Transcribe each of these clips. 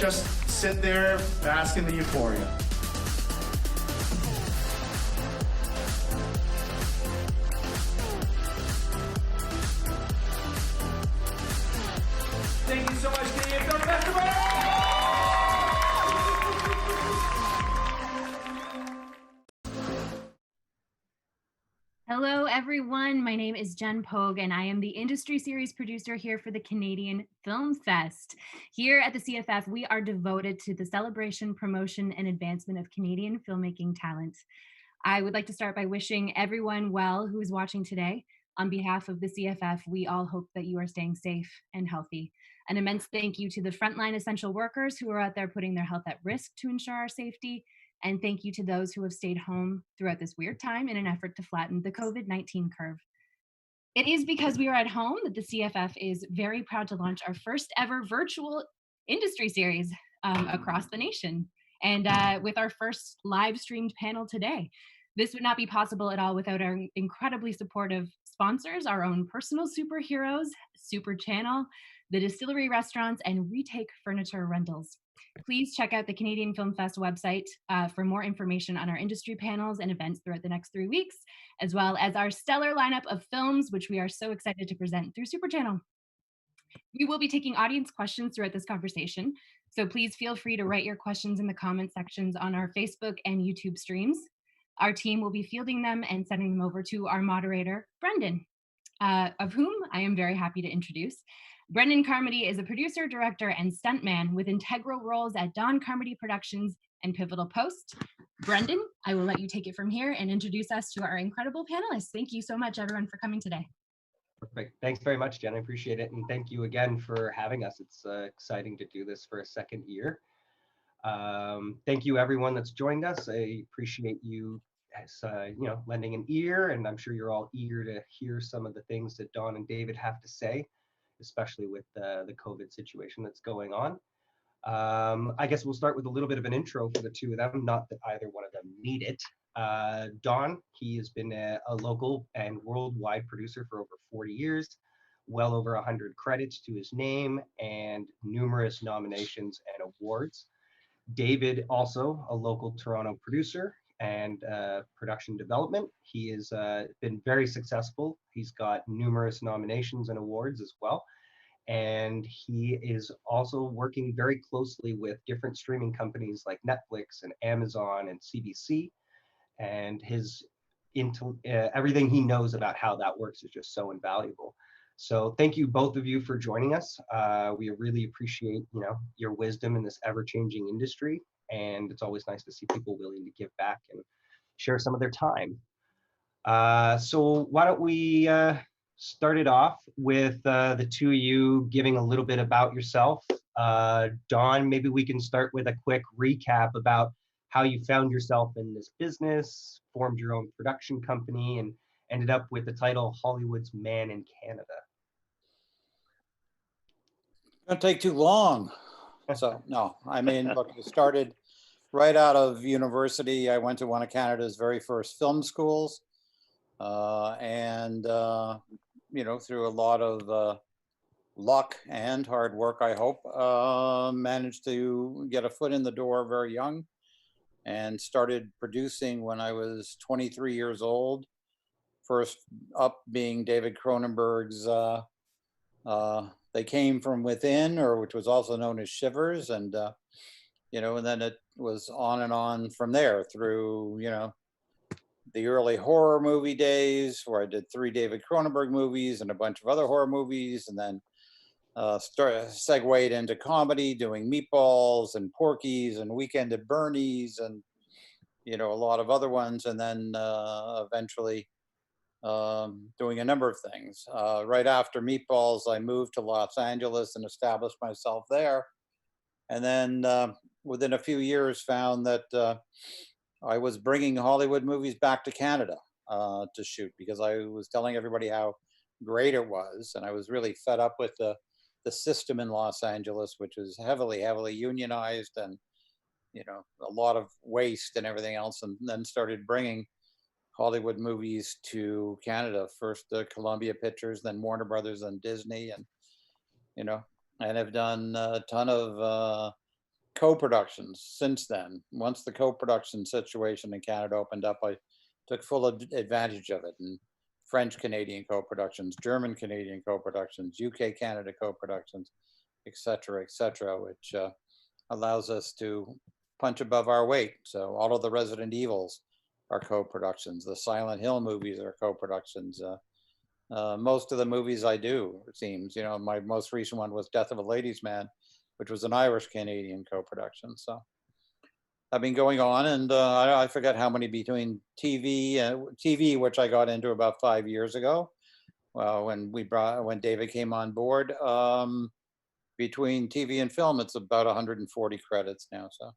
just sit there, bask in the euphoria. Thank you so much, Canadian Film Festival! Hello, everyone. My name is Jen Pogue, and I am the industry series producer here for the Canadian Film Fest. Here at the CFF, we are devoted to the celebration, promotion, and advancement of Canadian filmmaking talent. I would like to start by wishing everyone well who is watching today. On behalf of the CFF, we all hope that you are staying safe and healthy. An immense thank you to the frontline essential workers who are out there putting their health at risk to ensure our safety. And thank you to those who have stayed home throughout this weird time in an effort to flatten the COVID-19 curve. It is because we are at home that the CFF is very proud to launch our first ever virtual industry series across the nation, and with our first live streamed panel today. This would not be possible at all without our incredibly supportive sponsors, our own personal superheroes, Super Channel, the Distillery Restaurants, and Retake Furniture Rentals. Please check out the Canadian Film Fest website for more information on our industry panels and events throughout the next 3 weeks, as well as our stellar lineup of films, which we are so excited to present through Super Channel. We will be taking audience questions throughout this conversation, so please feel free to write your questions in the comment sections on our Facebook and YouTube streams. Our team will be fielding them and sending them over to our moderator, Brendan, of whom I am very happy to introduce. Brendan Carmody is a producer, director, and stuntman with integral roles at Don Carmody Productions and Pivotal Post. Brendan, I will let you take it from here and introduce us to our incredible panelists. Thank you so much, everyone, for coming today. Perfect. Thanks very much, Jen. I appreciate it. And thank you again for having us. It's exciting to do this for a second year. Thank you, everyone that's joined us. I appreciate you as, lending an ear, and I'm sure you're all eager to hear some of the things that Don and David have to say, especially with the COVID situation that's going on. I guess we'll start with a little bit of an intro for the two of them, not that either one of them need it. Don, he has been a local and worldwide producer for over 40 years, well over 100 credits to his name, and numerous nominations and awards. David, also a local Toronto producer and production development. He has been very successful. He's got numerous nominations and awards as well. And he is also working very closely with different streaming companies like Netflix and Amazon and CBC. And his everything he knows about how that works is just so invaluable. So thank you, both of you, for joining us. We really appreciate, your wisdom in this ever-changing industry, and it's always nice to see people willing to give back and share some of their time. So why don't we start it off with the two of you giving a little bit about yourself. Dawn, maybe we can start with a quick recap about how you found yourself in this business, formed your own production company, and ended up with the title Hollywood's Man in Canada. Don't take too long. So no, I mean, look, I started right out of university. I went to one of Canada's very first film schools, and through a lot of luck and hard work, I hope, managed to get a foot in the door very young, and started producing when I was 23 years old. First up being David Cronenberg's They Came From Within, or which was also known as Shivers, and and then it was on and on from there through the early horror movie days, where I did 3 David Cronenberg movies and a bunch of other horror movies, and then segued into comedy, doing Meatballs and Porky's and Weekend at Bernie's and a lot of other ones, and then eventually doing a number of things. Right after Meatballs, I moved to Los Angeles and established myself there. And then within a few years found that I was bringing Hollywood movies back to Canada to shoot, because I was telling everybody how great it was. And I was really fed up with the system in Los Angeles, which was heavily unionized, and a lot of waste and everything else. And then started bringing Hollywood movies to Canada, first Columbia Pictures, then Warner Brothers and Disney, and and have done a ton of co-productions since then. Once the co-production situation in Canada opened up, I took full advantage of it. And French-Canadian co-productions, German-Canadian co-productions, UK-Canada co-productions, et cetera, which allows us to punch above our weight. So all of the Resident Evils are co-productions. The Silent Hill movies are co-productions. Most of the movies I do, it seems, my most recent one was Death of a Ladies' Man, which was an Irish-Canadian co-production. So I've been going on, and I forget how many between TV, which I got into about 5 years ago, when David came on board. Between TV and film, it's about 140 credits now. So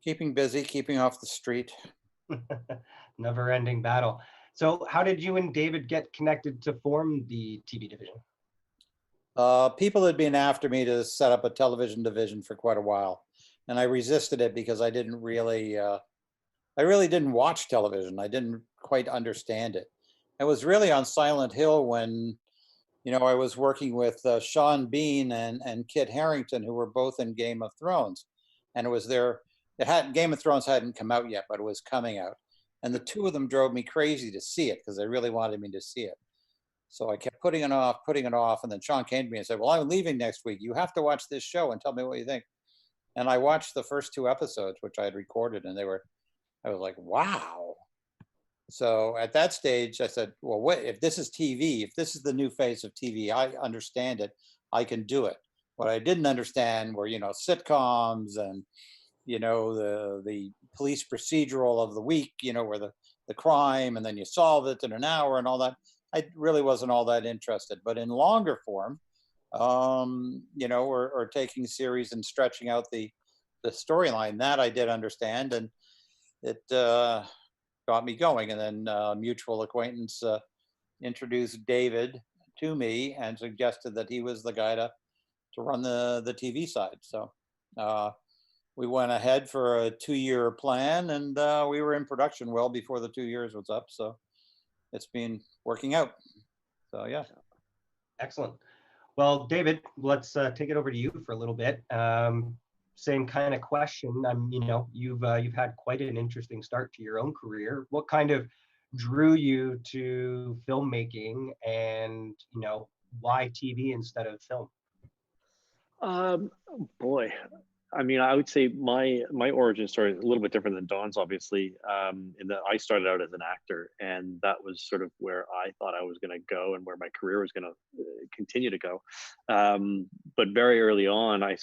keeping busy, keeping off the street. Never-ending battle. So how did you and David get connected to form the TV division? People had been after me to set up a television division for quite a while, and I resisted it because I really didn't watch television. I didn't quite understand it. I was really on Silent Hill when, I was working with Sean Bean and Kit Harington, who were both in Game of Thrones, and Game of Thrones hadn't come out yet, but it was coming out, and the two of them drove me crazy to see it because they really wanted me to see it. So I kept putting it off, and then Sean came to me and said, "Well, I'm leaving next week. You have to watch this show and tell me what you think." And I watched the first 2 episodes, which I had recorded, and I was like, wow. So at that stage, I said, well, wait, if this is TV, if this is the new face of TV, I understand it, I can do it. What I didn't understand were, sitcoms and, the police procedural of the week, where the crime and then you solve it in an hour and all that. I really wasn't all that interested. But in longer form, or taking series and stretching out the storyline, that I did understand, and it got me going. And then mutual acquaintance introduced David to me and suggested that he was the guy to run the TV side. So we went ahead for a 2-year plan, and we were in production well before the 2 years was up. So it's been working out. So yeah. Excellent. Well, David, let's take it over to you for a little bit. Same kind of question. You've had quite an interesting start to your own career. What kind of drew you to filmmaking, and why TV instead of film? Boy, I would say my origin story is a little bit different than Don's, obviously, in that I started out as an actor, and that was sort of where I thought I was going to go and where my career was going to continue to go. But very early on, I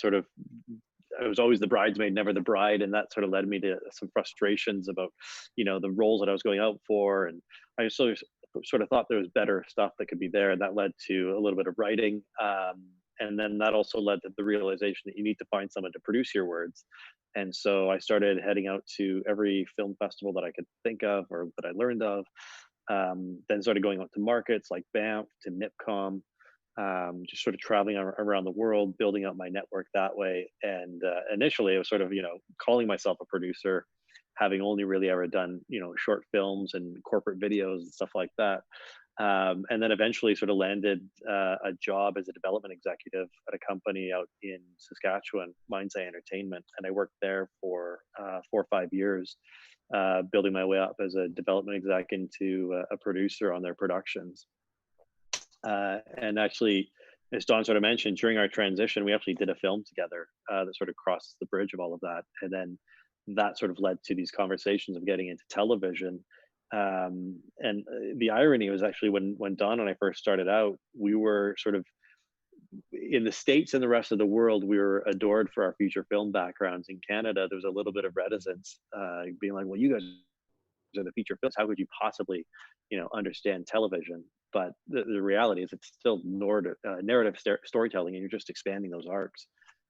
was always the bridesmaid, never the bride, and that sort of led me to some frustrations about, the roles that I was going out for, and I sort of thought there was better stuff that could be there, and that led to a little bit of writing. And then that also led to the realization that you need to find someone to produce your words. And so I started heading out to every film festival that I could think of or that I learned of. Then started going out to markets like Banff, to MIPCOM, just sort of traveling around the world, building up my network that way. And initially, I was sort of, calling myself a producer, having only really ever done, short films and corporate videos and stuff like that. And then eventually sort of landed a job as a development executive at a company out in Saskatchewan, Mind's Eye Entertainment. And I worked there for 4 or 5 years, building my way up as a development exec into a producer on their productions. And actually, as Don sort of mentioned, during our transition, we actually did a film together that sort of crosses the bridge of all of that. And then that sort of led to these conversations of getting into television. And the irony was actually when Don and I first started out, we were sort of in the States and the rest of the world, we were adored for our feature film backgrounds. In Canada, there was a little bit of reticence, being like, well, you guys are the feature films. How could you possibly, understand television? But the reality is it's still narrative storytelling, and you're just expanding those arcs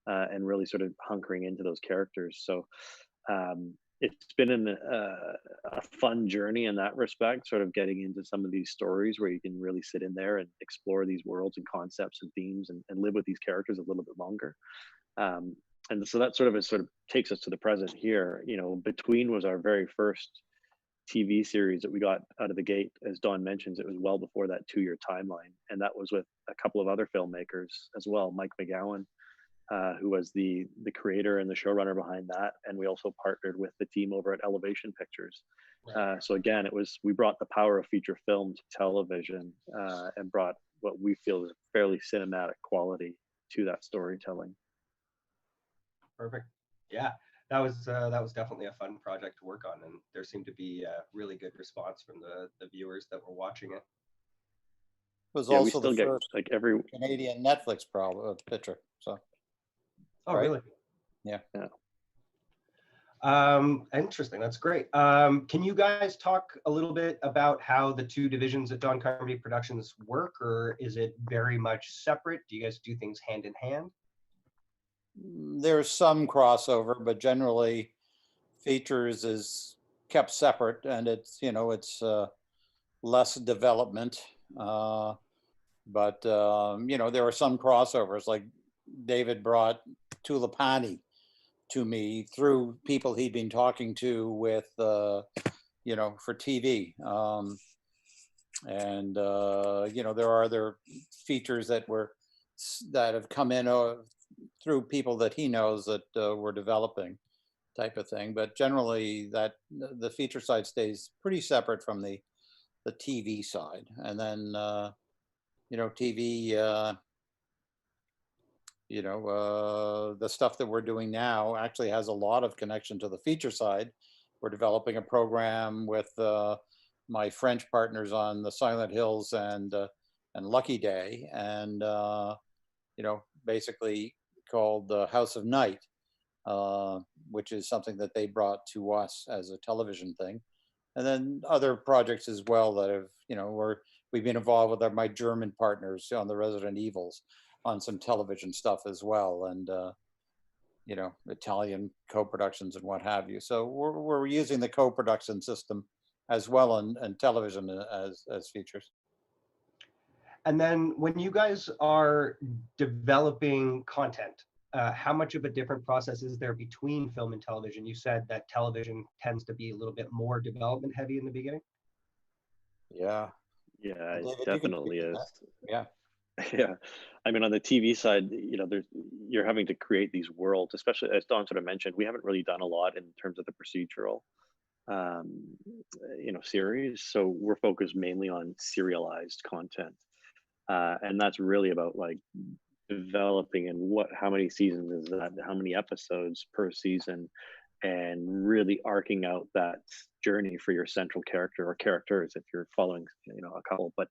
and really sort of hunkering into those characters. So it's been a fun journey in that respect, sort of getting into some of these stories where you can really sit in there and explore these worlds and concepts and themes and live with these characters a little bit longer. And so that sort of takes us to the present here. Between was our very first TV series that we got out of the gate. As Don mentions, it was well before that 2-year timeline. And that was with a couple of other filmmakers as well, Mike McGowan who was the creator and the showrunner behind that. And we also partnered with the team over at Elevation Pictures. So again, we brought the power of feature film to television and brought what we feel is fairly cinematic quality to that storytelling. Perfect. Yeah, that was definitely a fun project to work on, and there seemed to be a really good response from the viewers that were watching it. It was Yeah, we also still the get first like every Canadian Netflix picture. So, Oh, right? really? Yeah. Interesting. That's great. Can you guys talk a little bit about how the two divisions at Don Carmody Productions work, or is it very much separate? Do you guys do things hand in hand? There's some crossover, but generally features is kept separate, and it's, it's less development. But there are some crossovers, like David brought Tulipani to me through people he'd been talking to with, for TV. There are other features that have come in through people that he knows that we're developing, type of thing. But generally, that the feature side stays pretty separate from the TV side, and then TV. The stuff that we're doing now actually has a lot of connection to the feature side. We're developing a program with my French partners on the Silent Hills and Lucky Day, and basically called the House of Night, which is something that they brought to us as a television thing. And then other projects as well that have, we've been involved with my German partners on the Resident Evils on some television stuff as well, and Italian co-productions and what have you. So we're using the co-production system as well in television as features. And then when you guys are developing content, how much of a different process is there between film and television? You said that television tends to be a little bit more development heavy in the beginning. Yeah. Yeah, David, it definitely is. Yeah. Yeah, I mean, on the TV side, you're having to create these worlds, especially as Don sort of mentioned. We haven't really done a lot in terms of the procedural, series. So we're focused mainly on serialized content, and that's really about like developing and how many seasons is that, how many episodes per season, and really arcing out that journey for your central character or characters if you're following a couple. But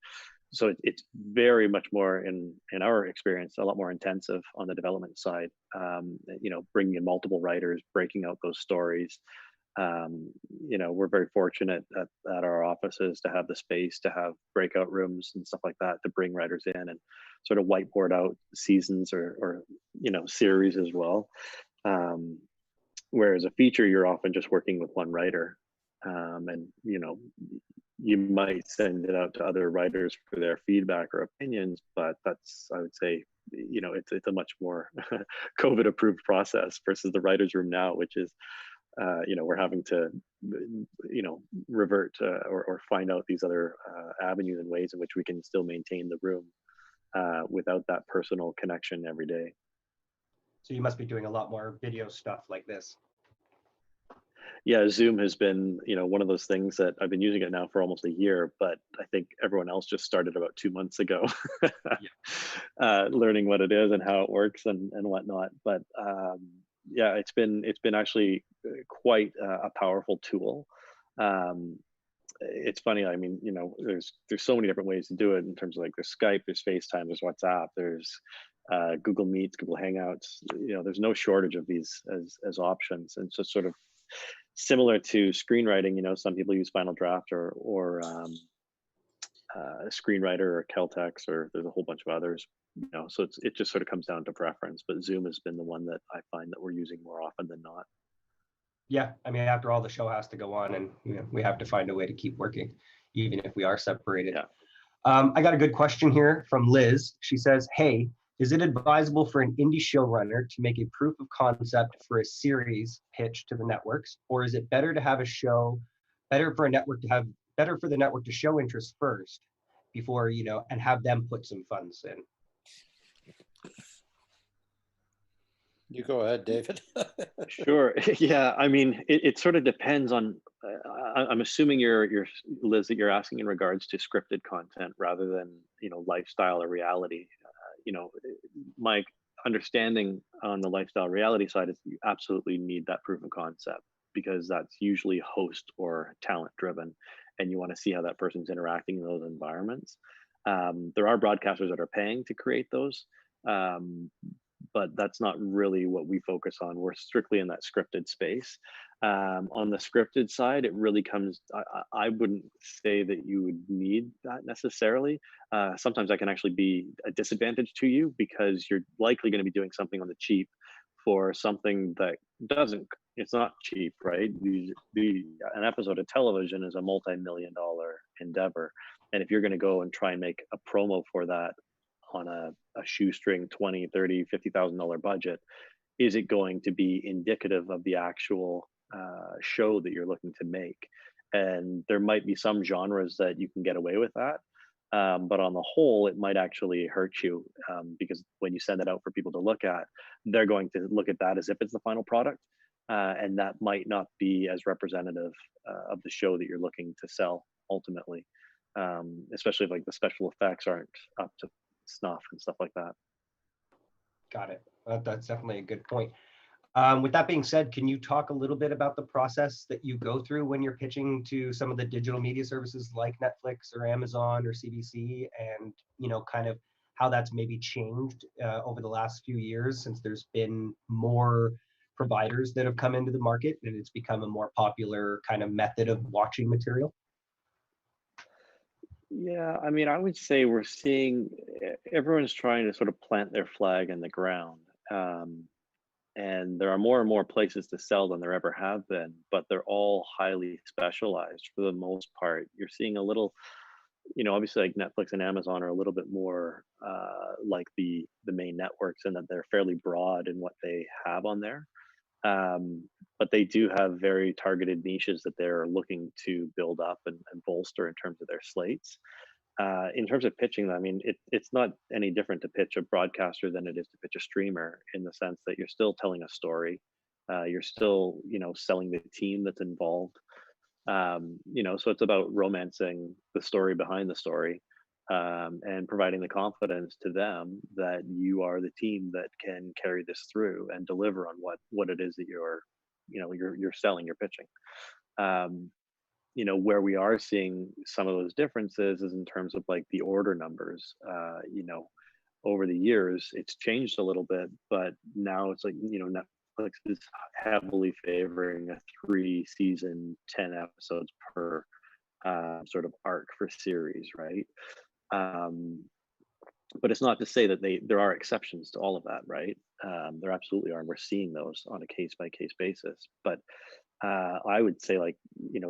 so it's very much more in our experience, a lot more intensive on the development side. Bringing in multiple writers, breaking out those stories. We're very fortunate at our offices to have the space to have breakout rooms and stuff like that to bring writers in and sort of whiteboard out seasons or series as well. Whereas a feature, you're often just working with one writer, and you might send it out to other writers for their feedback or opinions, but that's, I would say, it's a much more COVID approved process versus the writer's room now, which is, we're having to, revert or find out these other avenues and ways in which we can still maintain the room without that personal connection every day. So you must be doing a lot more video stuff like this. Yeah, Zoom has been, one of those things that I've been using it now for almost a year, but I think everyone else just started about 2 months ago, learning what it is and how it works and whatnot. But yeah, it's been actually quite a powerful tool. It's funny. I mean, there's so many different ways to do it in terms of like there's Skype, there's FaceTime, there's WhatsApp, there's Google Meets, Google Hangouts. There's no shortage of these as options, and so sort of similar to screenwriting. Some people use Final Draft or Screenwriter or Keltex, or there's a whole bunch of others. So it just sort of comes down to preference. But Zoom has been the one that I find that we're using more often than not. Yeah, I mean, after all, the show has to go on, and we have to find a way to keep working, even if we are separated. Yeah. I got a good question here from Liz. She says, "Hey, is it advisable for an indie showrunner to make a proof of concept for a series pitch to the networks, or is it better to have better for the network to show interest first before and have them put some funds in?" You go ahead, David. Sure. Yeah. I mean, it sort of depends on. I'm assuming you're Liz, that you're asking in regards to scripted content rather than lifestyle or reality. My understanding on the lifestyle reality side is you absolutely need that proof of concept because that's usually host or talent driven, and you want to see how that person's interacting in those environments. There are broadcasters that are paying to create those. But that's not really what we focus on. We're strictly in that scripted space. On the scripted side, it really comes, I wouldn't say that you would need that necessarily. Sometimes that can actually be a disadvantage to you because you're likely going to be doing something on the cheap for something that doesn't, it's not cheap, right? An episode of television is a multi-million-dollar endeavor. And if you're going to go and try and make a promo for that on a shoestring $20, $30, $50,000 budget, is it going to be indicative of the actual show that you're looking to make? And there might be some genres that you can get away with that, but on the whole, it might actually hurt you because when you send it out for people to look at, they're going to look at that as if it's the final product, and that might not be as representative of the show that you're looking to sell ultimately, especially if like the special effects aren't up to snuff and stuff like that. Got it. That's definitely a good point. With that being said, can you talk a little bit about the process that you go through when you're pitching to some of the digital media services like Netflix or Amazon or CBC, and kind of how that's maybe changed over the last few years since there's been more providers that have come into the market and it's become a more popular kind of method of watching material? Yeah, I mean, I would say we're seeing everyone's trying to sort of plant their flag in the ground. And there are more and more places to sell than there ever have been, but they're all highly specialized for the most part. You're seeing a little, obviously like Netflix and Amazon are a little bit more like the main networks in that they're fairly broad in what they have on there. But they do have very targeted niches that they're looking to build up and bolster in terms of their slates. In terms of pitching, I mean, it's not any different to pitch a broadcaster than it is to pitch a streamer in the sense that you're still telling a story. You're still, selling the team that's involved. So it's about romancing the story behind the story, and providing the confidence to them that you are the team that can carry this through and deliver on what it is that you're selling, you're pitching. Where we are seeing some of those differences is in terms of like the order numbers. Over the years, it's changed a little bit, but now it's like, Netflix is heavily favoring a 3-season, 10 episodes per sort of arc for series, right? But it's not to say that there are exceptions to all of that, right? There absolutely are, and we're seeing those on a case-by-case basis. But I would say, like,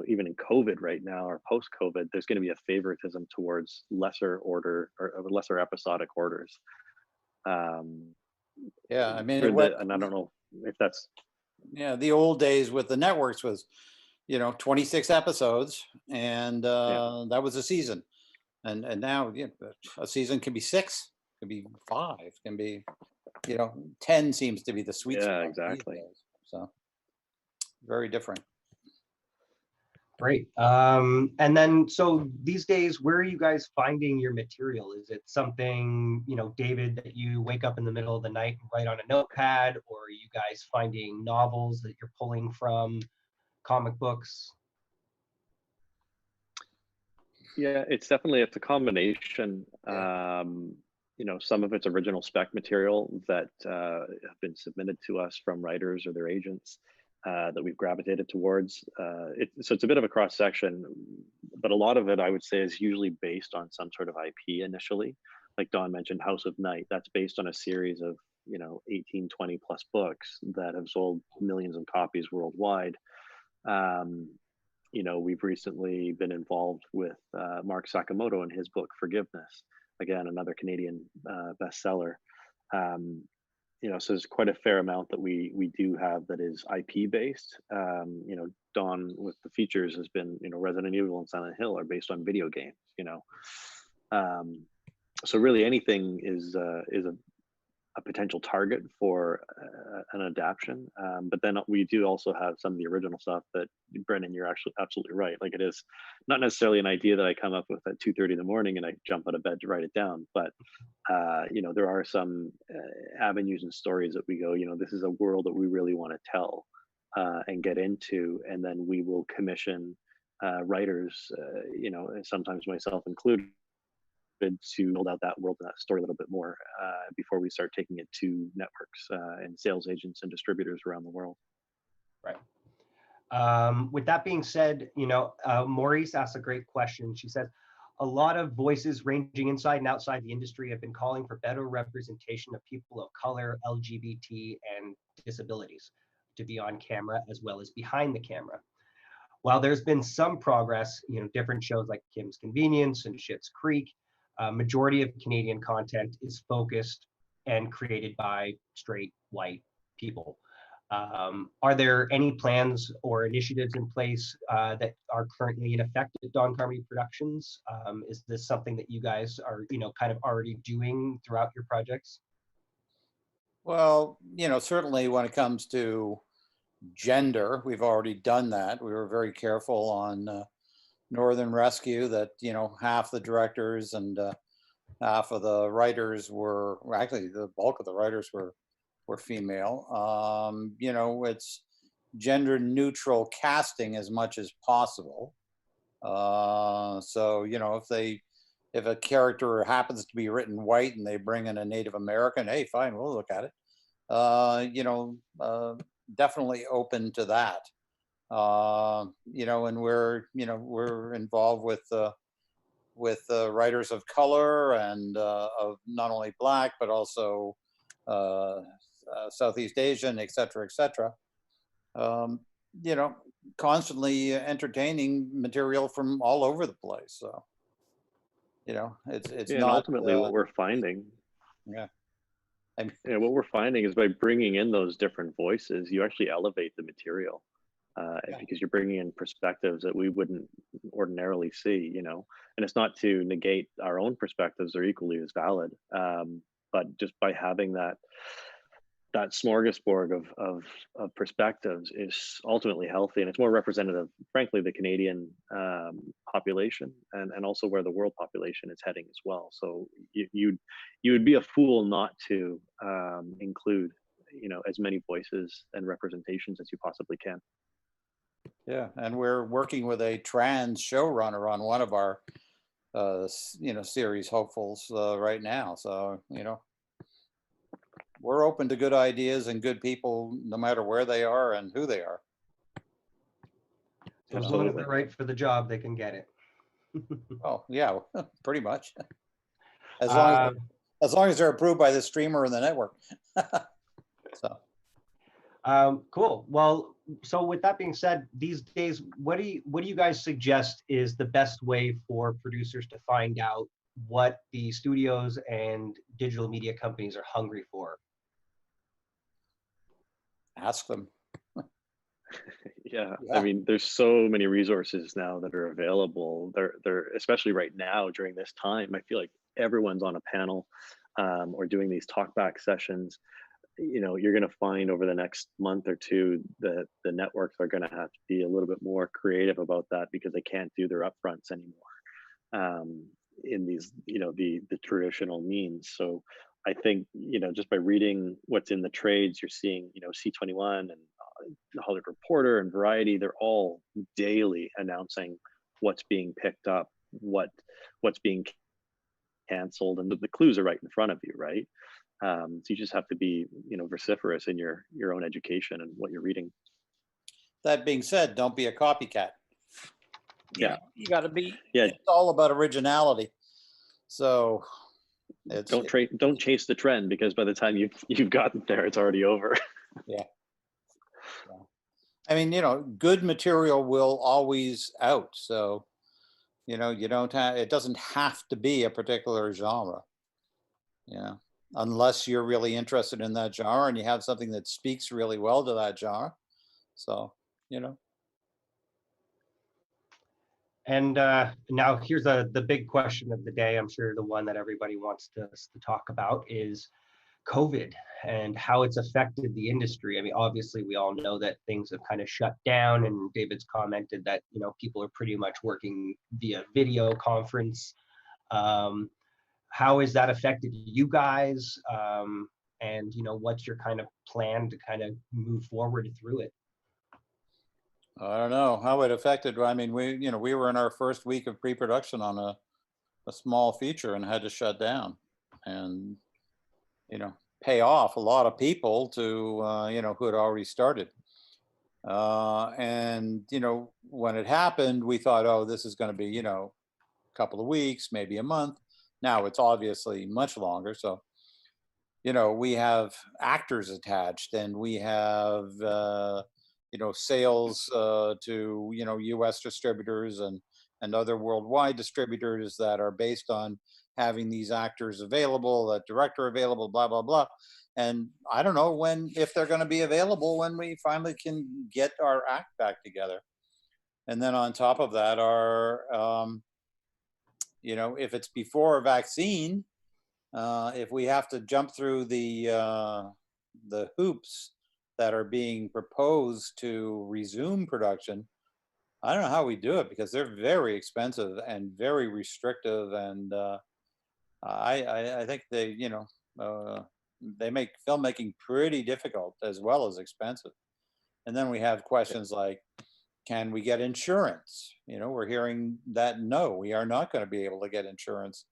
even in COVID right now or post-COVID, there's going to be a favoritism towards lesser order or lesser episodic orders. Yeah, I mean, and I don't know if that's. Yeah, the old days with the networks was, 26 episodes, and that was a season. And now a season can be 6, can be 5, can be, 10 seems to be the sweet spot. Yeah, exactly. So very different. Great. And then, so these days, where are you guys finding your material? Is it something, David, that you wake up in the middle of the night and write on a notepad, or are you guys finding novels that you're pulling from comic books? Yeah, it's a combination. Yeah. Some of it's original spec material that have been submitted to us from writers or their agents that we've gravitated towards. So it's a bit of a cross section, but a lot of it, I would say, is usually based on some sort of IP initially. Like Don mentioned, House of Night, that's based on a series of 18, 20 plus books that have sold millions of copies worldwide. We've recently been involved with Mark Sakamoto and his book Forgiveness, again, another Canadian bestseller. So there's quite a fair amount that we do have that is IP based. Don with the features has been, Resident Evil and Silent Hill are based on video games. So really anything is a a potential target for an adaptation. But then we do also have some of the original stuff that, Brendan, you're actually absolutely right. Like, it is not necessarily an idea that I come up with at 2:30 in the morning and I jump out of bed to write it down. But, there are some avenues and stories that we go, this is a world that we really want to tell and get into. And then we will commission writers, and sometimes myself included, to build out that world and that story a little bit more before we start taking it to networks and sales agents and distributors around the world. Right. With that being said, Maurice asked a great question. She says, a lot of voices ranging inside and outside the industry have been calling for better representation of people of color, LGBT, and disabilities to be on camera as well as behind the camera. While there's been some progress, different shows like Kim's Convenience and Schitt's Creek, majority of Canadian content is focused and created by straight white people. Are there any plans or initiatives in place that are currently in effect at Don Carmody Productions? Is this something that you guys are, kind of already doing throughout your projects? Well, certainly when it comes to gender, we've already done that. We were very careful on Northern Rescue that, half the directors and half of the writers were, actually the bulk of the writers were female. It's gender neutral casting as much as possible. So, if a character happens to be written white and they bring in a Native American, hey, fine, we'll look at it. Definitely open to that. And we're involved with writers of color and of not only Black, but also Southeast Asian, et cetera, et cetera. Constantly entertaining material from all over the place. So, it's Yeah, not and ultimately what we're finding. Yeah. What we're finding is by bringing in those different voices, you actually elevate the material because you're bringing in perspectives that we wouldn't ordinarily see, and it's not to negate our own perspectives; they're equally as valid. But just by having that smorgasbord of perspectives is ultimately healthy, and it's more representative, frankly, the Canadian population and also where the world population is heading as well. So you would be a fool not to include as many voices and representations as you possibly can. Yeah, and we're working with a trans showrunner on one of our series hopefuls right now. So we're open to good ideas and good people, no matter where they are and who they are. As long as they're right for the job, they can get it. Oh yeah, pretty much. As long as they're approved by the streamer and the network. So. Cool. Well, so with that being said, these days, what do you guys suggest is the best way for producers to find out what the studios and digital media companies are hungry for? Ask them. Yeah, I mean, there's so many resources now that are available. They're especially right now during this time. I feel like everyone's on a panel or doing these talkback sessions. You're going to find over the next month or two that the networks are going to have to be a little bit more creative about that because they can't do their upfronts anymore in these, the traditional means. So I think, just by reading what's in the trades, you're seeing, C21 and the Hollywood Reporter and Variety, they're all daily announcing what's being picked up, what's being canceled, and the clues are right in front of you, right? So you just have to be, vociferous in your own education and what you're reading. That being said, don't be a copycat. Yeah, you got to be. Yeah, it's all about originality. So don't chase the trend, because by the time you've gotten there, it's already over. Yeah. I mean, good material will always out. So, you don't have, it doesn't have to be a particular genre. Unless you're really interested in that genre and you have something that speaks really well to that genre. So, And now here's the big question of the day. I'm sure the one that everybody wants to talk about is COVID and how it's affected the industry. I mean, obviously, we all know that things have kind of shut down, and David's commented that, you know, people are pretty much working via video conference. Um, how has that affected you guys? And, you know, what's your kind of plan to kind of move forward through it? I don't know how it affected. I mean, we were in our first week of pre-production on a small feature and had to shut down and, pay off a lot of people to, who had already started. And, when it happened, we thought, oh, this is going to be, a couple of weeks, maybe a month. Now it's obviously much longer. So, we have actors attached, and we have, sales to, US distributors and other worldwide distributors that are based on having these actors available, that director available, blah, blah, blah. And I don't know if they're going to be available when we finally can get our act back together. And then on top of that if it's before a vaccine, if we have to jump through the hoops that are being proposed to resume production, I don't know how we do it, because they're very expensive and very restrictive, and I think they make filmmaking pretty difficult as well as expensive. And then we have questions like, can we get insurance? We're hearing that no, we are not going to be able to get insurance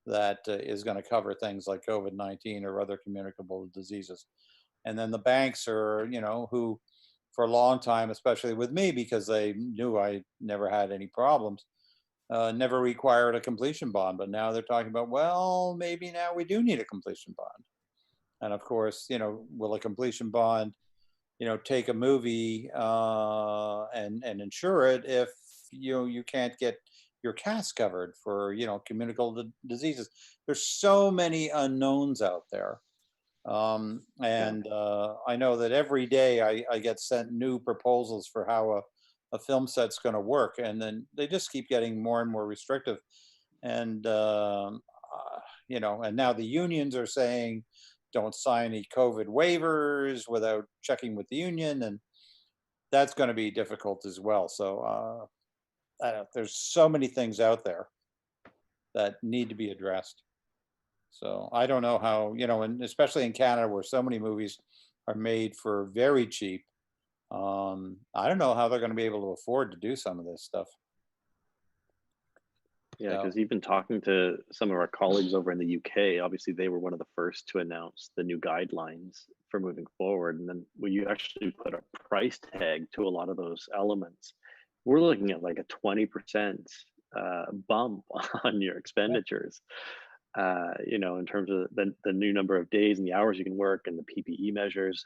that is going to cover things like COVID-19 or other communicable diseases. And then the banks are, who for a long time, especially with me, because they knew I never had any problems, never required a completion bond. But now they're talking about, well, maybe now we do need a completion bond. And of course, will a completion bond, take a movie and insure it if you can't get your cast covered for communicable diseases? There's so many unknowns out there. And I know that every day I get sent new proposals for how a film set's going to work, and then they just keep getting more and more restrictive. And and now the unions are saying, don't sign any COVID waivers without checking with the union, and that's going to be difficult as well. So there's so many things out there that need to be addressed. So I don't know how, and especially in Canada, where so many movies are made for very cheap. I don't know how they're going to be able to afford to do some of this stuff. Yeah, because even talking to some of our colleagues over in the UK, obviously they were one of the first to announce the new guidelines for moving forward. And then when you actually put a price tag to a lot of those elements, we're looking at like a 20% bump on your expenditures. In terms of the new number of days and the hours you can work and the PPE measures.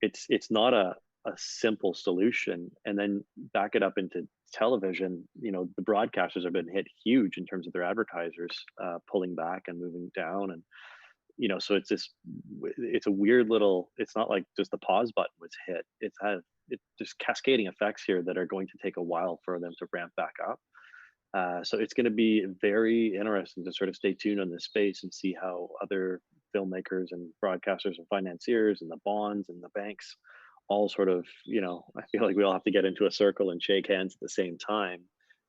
It's not a simple solution. And then back it up into television, the broadcasters have been hit huge in terms of their advertisers pulling back and moving down. And, so it's a weird little, it's not like just the pause button was hit. It's just cascading effects here that are going to take a while for them to ramp back up. So it's going to be very interesting to sort of stay tuned on this space and see how other filmmakers and broadcasters and financiers and the bonds and the banks all sort of, I feel like we all have to get into a circle and shake hands at the same time,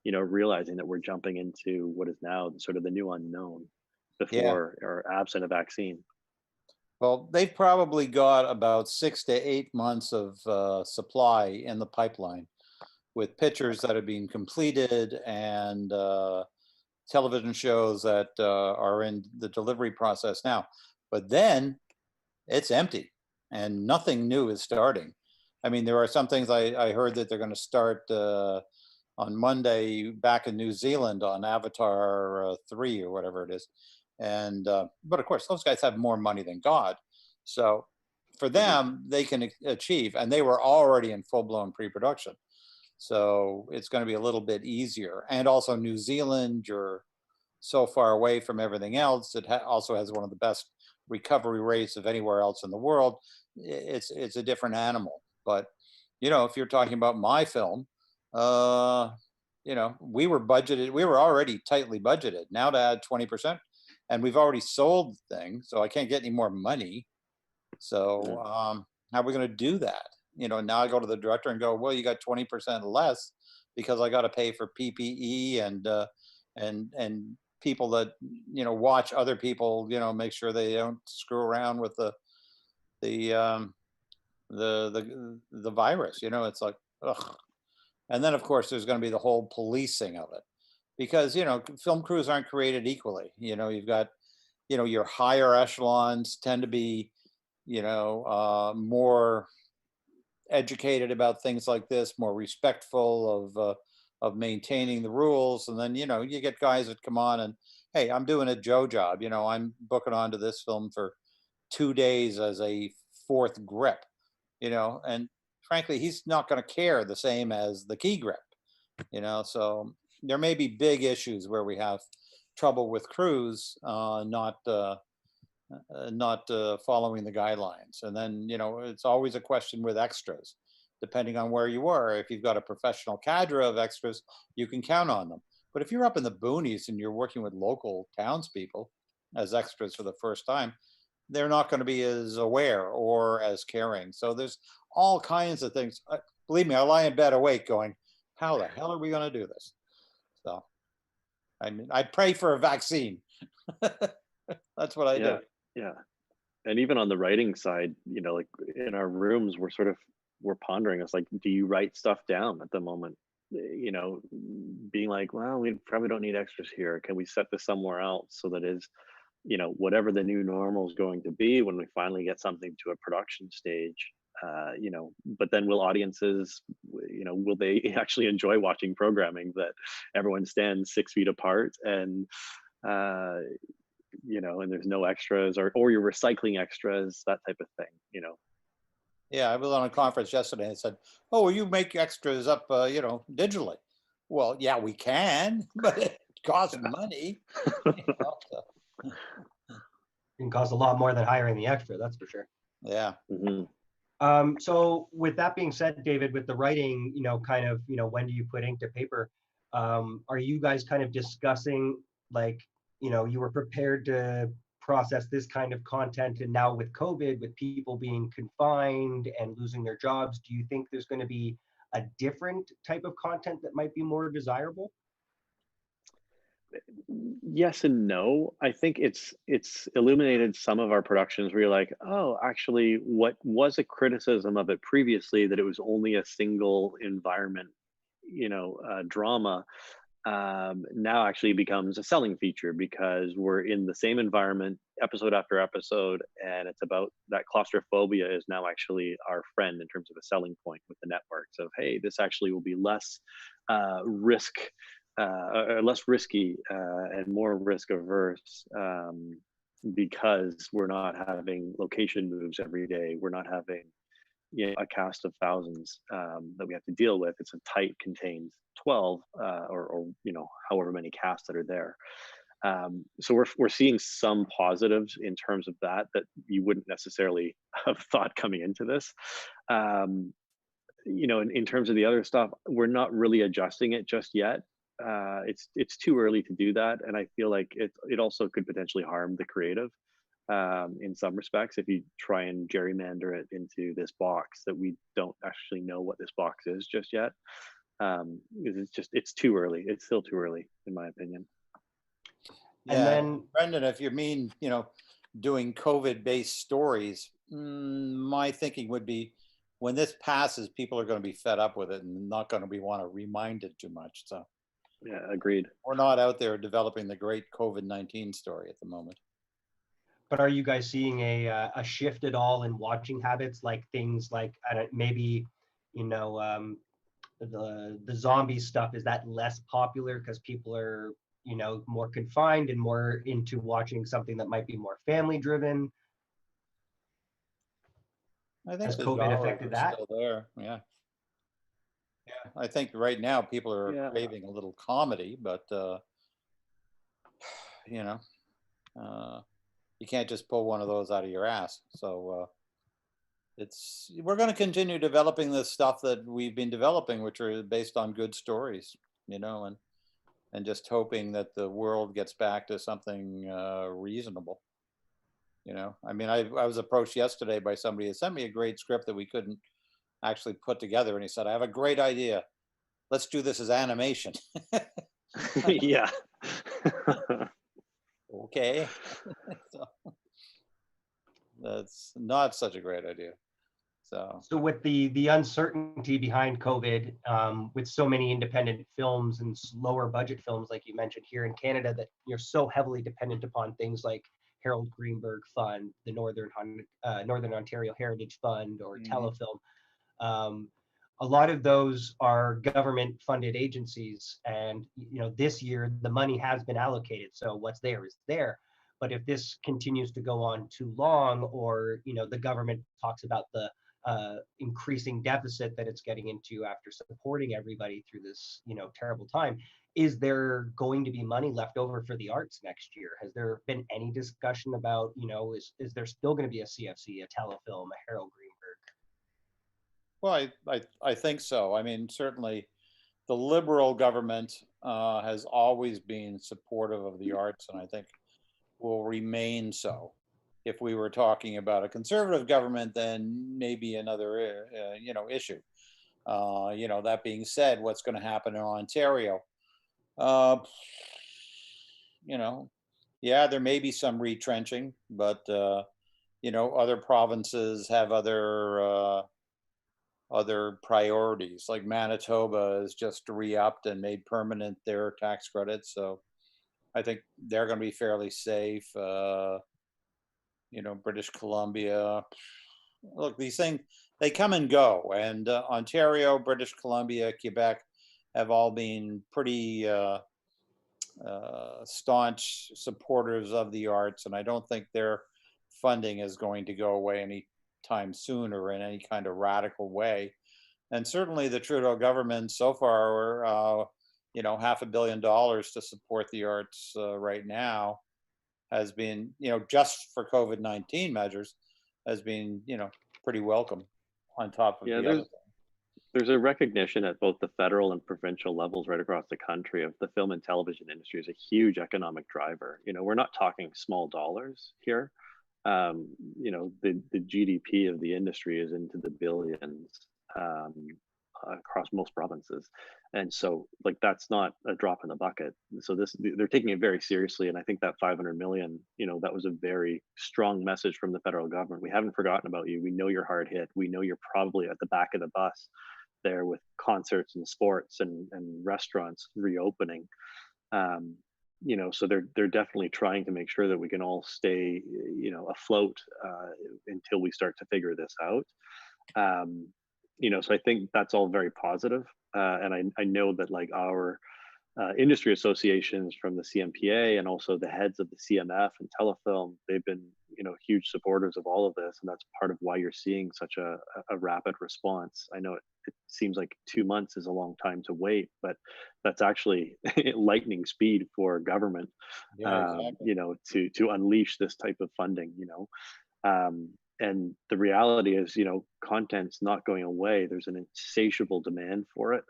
realizing that we're jumping into what is now sort of the new unknown before or absent a vaccine. Well, they've probably got about 6 to 8 months of supply in the pipeline, with pictures that are being completed and television shows that are in the delivery process now. But then it's empty and nothing new is starting. I mean, there are some things I heard that they're going to start on Monday back in New Zealand on Avatar 3 or whatever it is. And but of course, those guys have more money than God. So for them, they can achieve, and they were already in full-blown pre-production. So it's going to be a little bit easier. And also New Zealand, you're so far away from everything else. It also has one of the best recovery rates of anywhere else in the world. It's a different animal. But, if you're talking about my film, we were already tightly budgeted. Now to add 20%, and we've already sold the thing, so I can't get any more money. So how are we going to do that? Now I go to the director and go, well, you got 20% less because I got to pay for PPE and people that watch other people, make sure they don't screw around with the virus. It's like, ugh. And then of course there's going to be the whole policing of it, because film crews aren't created equally. You've got your higher echelons tend to be more educated about things like this, more respectful of maintaining the rules. And then you get guys that come on and, hey, I'm doing a Joe job. I'm booking onto this film for 2 days as a fourth grip. And frankly, he's not going to care the same as the key grip. So there may be big issues where we have trouble with crews not following the guidelines. And then, it's always a question with extras, depending on where you are. If you've got a professional cadre of extras, you can count on them. But if you're up in the boonies and you're working with local townspeople as extras for the first time, they're not going to be as aware or as caring. So there's all kinds of things. Believe me, I lie in bed awake going, how the hell are we going to do this? So, I mean, I pray for a vaccine. That's what I do. Yeah. And even on the writing side, like in our rooms, we're pondering, it's like, do you write stuff down at the moment? Being like, well, we probably don't need extras here. Can we set this somewhere else so that is, whatever the new normal is going to be when we finally get something to a production stage, but then will audiences, will they actually enjoy watching programming that everyone stands 6 feet apart and, and there's no extras or you're recycling extras, that type of thing, Yeah, I was on a conference yesterday and said, oh, well, you make extras up, digitally. Well, yeah, we can, but it costs money. So, It can cost a lot more than hiring the extra, that's for sure. yeah. So with that being said, David, with the writing, when do you put ink to paper? Are you guys kind of discussing, like, you were prepared to process this kind of content, and now with COVID, with people being confined and losing their jobs, do you think there's going to be a different type of content that might be more desirable? Yes and no. I think it's illuminated some of our productions where you're like, oh, actually, what was a criticism of it previously, that it was only a single environment, drama, now actually becomes a selling feature because we're in the same environment episode after episode, and it's about that claustrophobia is now actually our friend in terms of a selling point with the networks of, hey, this actually will be less less risky and more risk averse, because we're not having location moves every day. We're not having a cast of thousands that we have to deal with. It's a tight contained 12 or however many casts that are there. So we're seeing some positives in terms of that you wouldn't necessarily have thought coming into this. In terms of the other stuff, we're not really adjusting it just yet. It's too early to do that, and I feel like it also could potentially harm the creative in some respects if you try and gerrymander it into this box that we don't actually know what this box is just yet. It's too early. It's still too early, in my opinion. Yeah, and then Brendan, if you mean doing COVID-based stories, my thinking would be when this passes, people are going to be fed up with it and not going to want to remind it too much. So. Yeah, agreed. We're not out there developing the great COVID-19 story at the moment. But are you guys seeing a shift at all in watching habits, like things like maybe, the zombie stuff, is that less popular because people are, more confined and more into watching something that might be more family driven? I think has the COVID affected that? still there. Yeah. Yeah, I think right now people are craving a little comedy, but you can't just pull one of those out of your ass. So we're going to continue developing the stuff that we've been developing, which are based on good stories, and and just hoping that the world gets back to something reasonable. I mean, I was approached yesterday by somebody who sent me a great script that we couldn't actually put together, and he said, "I have a great idea. Let's do this as animation." Yeah. Okay. So that's not such a great idea. So with the uncertainty behind COVID, with so many independent films and lower budget films, like you mentioned here in Canada, that you're so heavily dependent upon things like Harold Greenberg Fund, the Northern Ontario Heritage Fund, or Mhm. Telefilm. A lot of those are government-funded agencies, and this year the money has been allocated. So what's there is there. But if this continues to go on too long, or the government talks about the increasing deficit that it's getting into after supporting everybody through this terrible time, is there going to be money left over for the arts next year? Has there been any discussion about is there still going to be a CFC, a Telefilm, a Harold Greenberg? Well, I think so. I mean, certainly the Liberal government has always been supportive of the arts, and I think will remain so. If we were talking about a conservative government, then maybe another issue. That being said, what's going to happen in Ontario? Uh, yeah, there may be some retrenching, but other provinces have other priorities. Like Manitoba has just re-upped and made permanent their tax credits, so I think they're going to be fairly safe. British Columbia. Look, these things, they come and go, and Ontario, British Columbia, Quebec have all been pretty staunch supporters of the arts, and I don't think their funding is going to go away anytime soon or in any kind of radical way. And certainly the Trudeau government so far, $500 million to support the arts right now has been, just for COVID-19 measures, has been, pretty welcome on top of Yeah, the other there's a recognition at both the federal and provincial levels right across the country of the film and television industry as a huge economic driver. We're not talking small dollars here. The GDP of the industry is into the billions, um, across most provinces, and so like that's not a drop in the bucket. So they're taking it very seriously, and I think that 500 million, that was a very strong message from the federal government. We haven't forgotten about you. We know you're hard hit. We know you're probably at the back of the bus there with concerts and sports and restaurants reopening. Um, so they're definitely trying to make sure that we can all stay, afloat until we start to figure this out. Um, so I think that's all very positive. And I know that like our industry associations from the CMPA and also the heads of the CMF and Telefilm, they've been, huge supporters of all of this. And that's part of why you're seeing such a rapid response. I know it seems like 2 months is a long time to wait, but that's actually lightning speed for government, Yeah, exactly. to unleash this type of funding, and the reality is, content's not going away. There's an insatiable demand for it,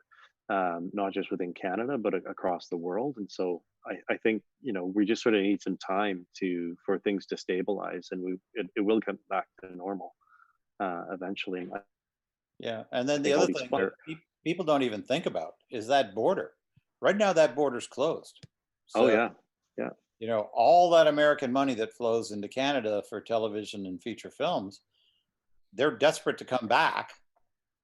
not just within Canada, but across the world. And so I think, we just sort of need some time for things to stabilize, and it will come back to normal eventually. And I Yeah, and then the think all other these thing that people don't even think about is that border. Right now, that border's closed. oh So, yeah, yeah, all that American money that flows into Canada for television and feature films, they're desperate to come back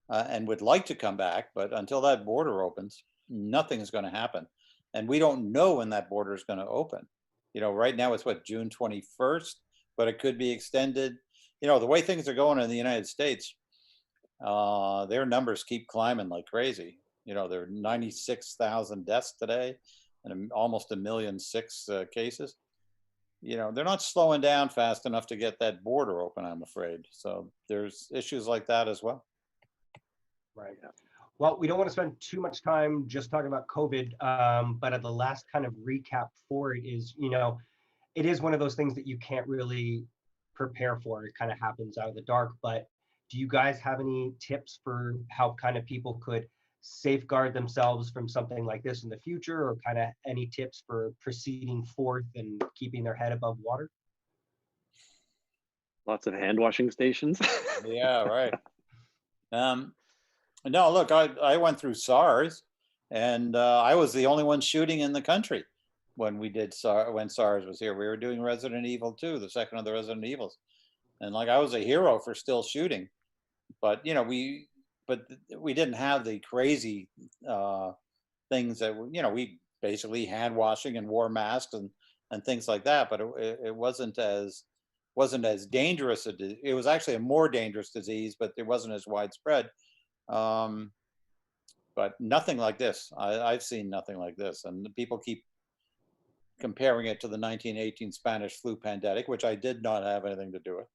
and would like to come back, but until that border opens, nothing is going to happen. And we don't know when that border is going to open. Right now it's what, June 21st, but it could be extended. The way things are going in the United States, their numbers keep climbing like crazy. There are 96,000 deaths today and almost 1,600,000 cases. They're not slowing down fast enough to get that border open, I'm afraid. So there's issues like that as well. Right. Well, we don't want to spend too much time just talking about COVID, but at the last kind of recap for it is, it is one of those things that you can't really prepare for. It kind of happens out of the dark. But do you guys have any tips for how kind of people could safeguard themselves from something like this in the future, or kind of any tips for proceeding forth and keeping their head above water? Lots of hand washing stations. Yeah, right. No, look, I went through SARS, and I was the only one shooting in the country when we did when SARS was here. We were doing Resident Evil 2, the second of the Resident Evils, and like I was a hero for still shooting. But we didn't have the crazy things that we basically hand washing and wore masks and things like that. But it wasn't as dangerous. It was actually a more dangerous disease, but it wasn't as widespread. But nothing like this. I've seen nothing like this, and the people keep comparing it to the 1918 Spanish flu pandemic, which I did not have anything to do with.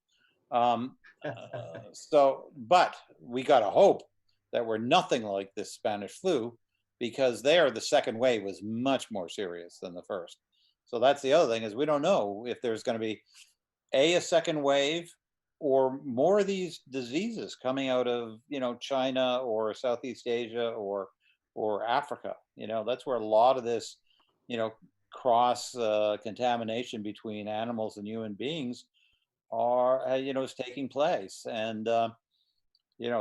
But we got to hope that we're nothing like this Spanish flu, because there the second wave was much more serious than the first. So that's the other thing, is we don't know if there's going to be a second wave or more of these diseases coming out of China or Southeast Asia or Africa. That's where a lot of this cross contamination between animals and human beings are is taking place. And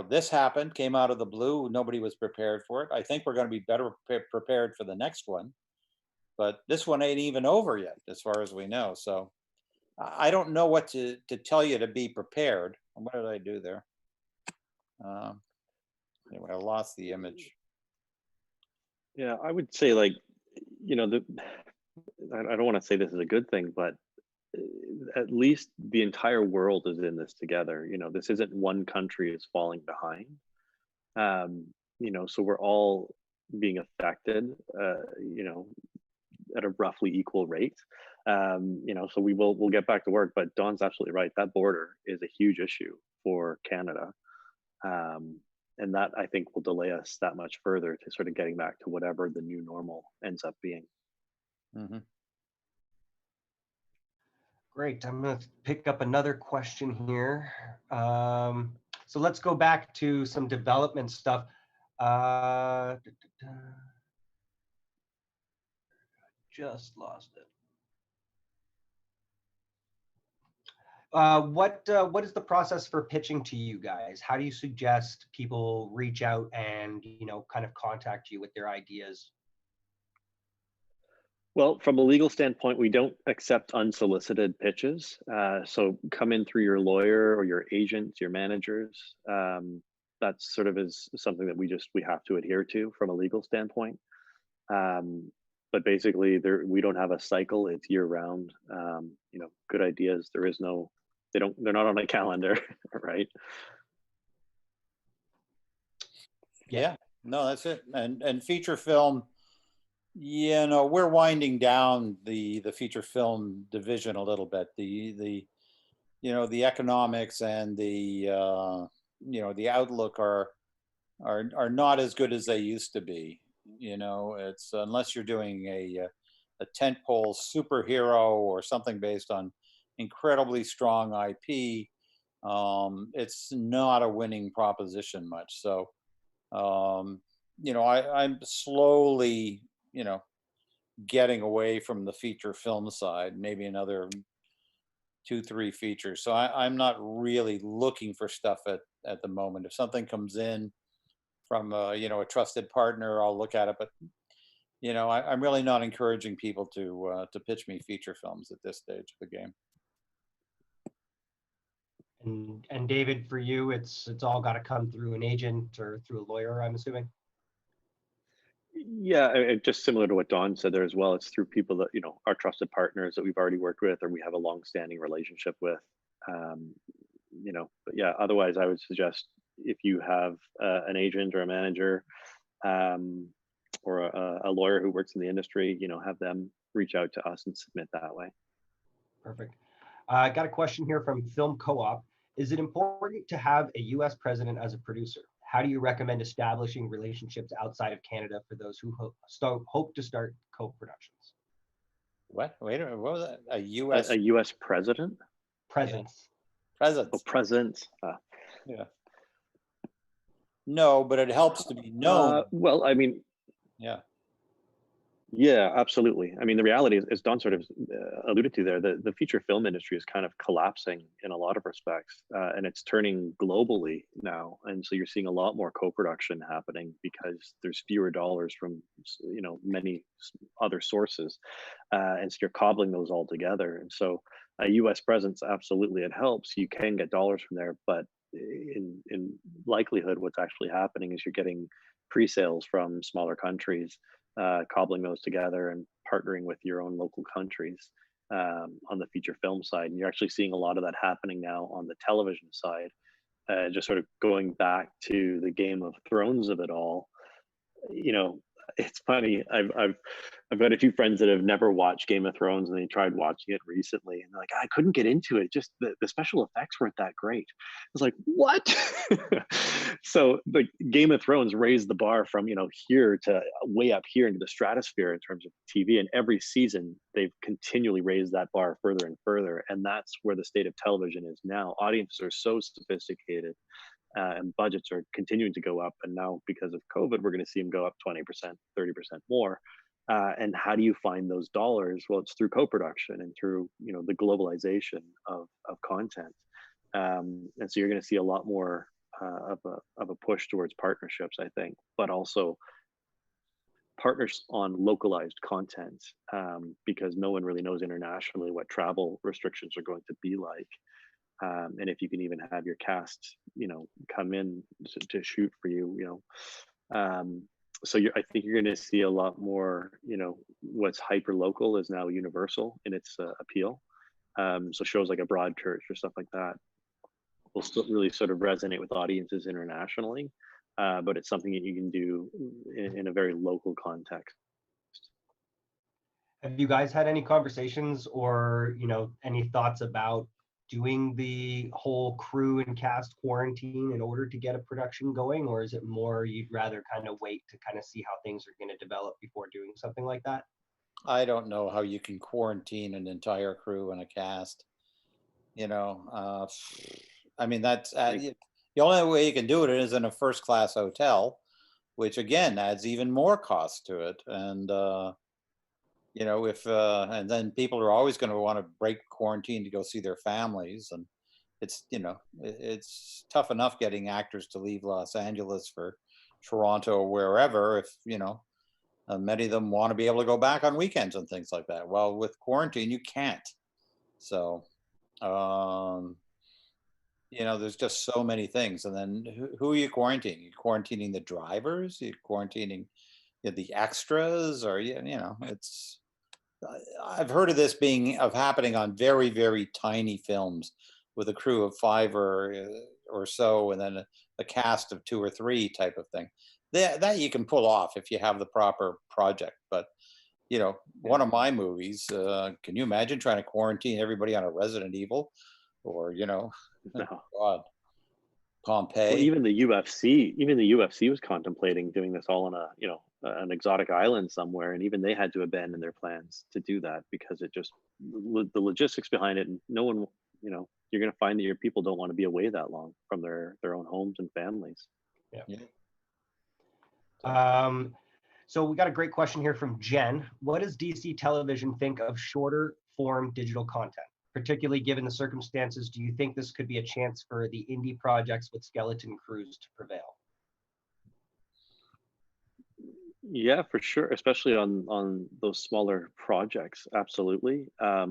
this came out of the blue. Nobody was prepared for it. I think we're going to be better prepared for the next one, but this one ain't even over yet as far as we know. So I don't know what to tell you to be prepared. What did I do there? Anyway, I lost the image. Yeah, I would say, like, I don't want to say this is a good thing, but at least the entire world is in this together. This isn't one country is falling behind. So we're all being affected, at a roughly equal rate. So we'll get back to work, but Don's absolutely right. That border is a huge issue for Canada. And that, I think, will delay us that much further to sort of getting back to whatever the new normal ends up being. Mm-hmm. Great. I'm going to pick up another question here. So let's go back to some development stuff. Just lost it. What is the process for pitching to you guys? How do you suggest people reach out and kind of contact you with their ideas? Well, from a legal standpoint, we don't accept unsolicited pitches. So come in through your lawyer or your agent, your managers. That sort of is something that we have to adhere to from a legal standpoint. But basically, we don't have a cycle. It's year round. Good ideas. They're not on a calendar, right? Yeah, no, that's it. And feature film, we're winding down the feature film division a little bit. The economics and the outlook are not as good as they used to be. It's unless you're doing a tentpole superhero or something based on incredibly strong IP, it's not a winning proposition much. So, I'm slowly, getting away from the feature film side, maybe another 2-3 features. So I'm not really looking for stuff at the moment. If something comes in from a trusted partner, I'll look at it. But I'm really not encouraging people to pitch me feature films at this stage of the game. And David, for you, it's all got to come through an agent or through a lawyer, I'm assuming. Yeah, just similar to what Don said there as well. It's through people that are trusted partners that we've already worked with or we have a long-standing relationship with. But yeah, otherwise, I would suggest if you have an agent or a manager or a lawyer who works in the industry, have them reach out to us and submit that way. Perfect. I got a question here from Film Co-op. Is it important to have a U.S. president as a producer? How do you recommend establishing relationships outside of Canada for those who hope to start co-productions? What? Wait a minute. What was that? A U.S. A U.S. president? Presence. Presence. Oh, presence. Yeah. No, but it helps to be known. Well, I mean, Yeah. yeah, absolutely. I mean, the reality is, as Don sort of alluded to there, the feature film industry is kind of collapsing in a lot of respects, and it's turning globally now. And so you're seeing a lot more co-production happening because there's fewer dollars from, many other sources, and so you're cobbling those all together. And so a U.S. presence, absolutely, it helps. You can get dollars from there, but in likelihood, what's actually happening is you're getting pre-sales from smaller countries, cobbling those together and partnering with your own local countries, on the feature film side. And you're actually seeing a lot of that happening now on the television side. Just sort of going back to the Game of Thrones of it all, you know, it's funny. I've got a few friends that have never watched Game of Thrones, and they tried watching it recently, and they're like, I couldn't get into it. Just the special effects weren't that great. I was like, what? So the Game of Thrones raised the bar from here to way up here into the stratosphere in terms of TV, and every season they've continually raised that bar further and further, and that's where the state of television is now. Audiences are so sophisticated, and budgets are continuing to go up. And now, because of COVID, we're going to see them go up 20%, 30% more. And how do you find those dollars? Well, it's through co-production and through the globalization of content. And so you're going to see a lot more of a push towards partnerships, I think, but also partners on localized content, because no one really knows internationally what travel restrictions are going to be like. And if you can even have your cast, come in to shoot for you, so I think you're going to see a lot more, what's hyper local is now universal in its appeal. So shows like A Broadchurch or stuff like that will still really sort of resonate with audiences internationally, but it's something that you can do in a very local context. Have you guys had any conversations or any thoughts about doing the whole crew and cast quarantine in order to get a production going, or is it more you'd rather kind of wait to kind of see how things are going to develop before doing something like that? I don't know how you can quarantine an entire crew and a cast. I mean, that's the only way you can do it is in a first-class hotel, which again adds even more cost to it. And if and then people are always going to want to break quarantine to go see their families, and it's it's tough enough getting actors to leave Los Angeles for Toronto or wherever if many of them want to be able to go back on weekends and things like that. Well, with quarantine you can't. So there's just so many things. And then who are you quarantining? You're quarantining the drivers, you're quarantining the extras, or it's I've heard of this happening on very, very tiny films with a crew of 5 or so, and then a cast of 2 or 3 type of thing. That you can pull off if you have the proper project. But one of my movies, can you imagine trying to quarantine everybody on a Resident Evil, or No. God, Pompeii? Well, even the UFC was contemplating doing this all on an exotic island somewhere, and even they had to abandon their plans to do that because it just the logistics behind it, and no one, you're going to find that your people don't want to be away that long from their own homes and families. Yeah. So we got a great question here from Jen. What does DC Television think of shorter form digital content? Particularly given the circumstances, do you think this could be a chance for the indie projects with skeleton crews to prevail? Yeah, for sure, especially on those smaller projects, absolutely. But